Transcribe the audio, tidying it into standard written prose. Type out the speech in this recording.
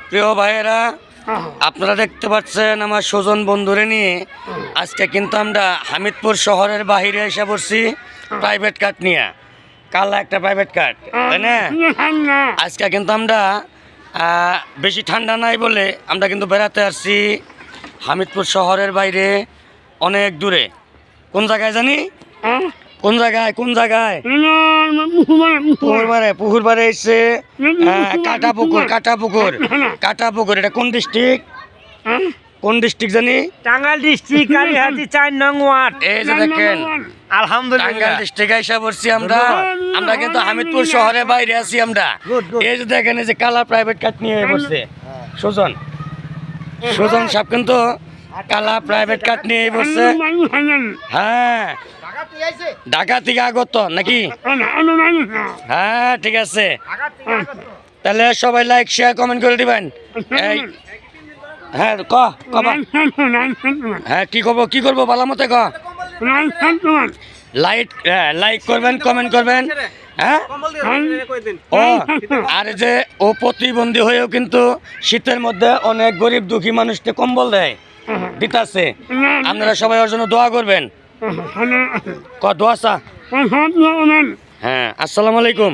প্রিয় ভাইয়েরা, আপনারা দেখতে পাচ্ছেন আমার স্বজন বন্ধুরে নিয়ে আজকে কিন্তু আমরা হামিদপুর শহরের বাহিরে এসে পড়ছি প্রাইভেট কার নিয়ে। কালা একটা প্রাইভেট কার, তাই না? আজকে কিন্তু আমরা বেশি ঠান্ডা নাই বলে আমরা কিন্তু বেড়াতে আসছি হামিদপুর শহরের বাইরে অনেক দূরে। কোন জায়গায় জানি? কোন জায়গায়? পুকুর পাড়ে এসছে কাটা পুকুর। এটা কোন ডিস্ট্রিক্ট? কোন ডিস্ট্রিক্ট জানি? টাঙ্গাইল ডিস্ট্রিক্ট, কালীহাতি 4 নং ওয়ার্ড। এই যে দেখেন, আলহামদুলিল্লাহ টাঙ্গাইল ডিস্ট্রিক্টে এসে পড়ছি আমরা কিন্তু হামিদপুর শহরের বাইরে আছি আমরা। এই যে দেখেন, এই যে কালা প্রাইভেট কার নিয়ে বসছে সুজন সাহেব, কিন্তু কালা প্রাইভেট কার নিয়ে বসছে। হ্যাঁ, ঢাকা থেকে আগত নাকি? হ্যাঁ, ঠিক আছে। তাহলে সবাই লাইক শেয়ার কমেন্ট করে দিবেন। হ্যাঁ, হ্যাঁ, কি করবো ভালো মতে লাইক করবেন, কমেন্ট করবেন। হ্যাঁ, ও আর যে ও প্রতিবন্ধী হয়েও কিন্তু শীতের মধ্যে অনেক গরিব দুঃখী মানুষকে কম্বল দেয় দিতাছে। আপনারা সবাই ওর জন্য দোয়া করবেন। দোয়া চা। হ্যাঁ, আসসালামু আলাইকুম।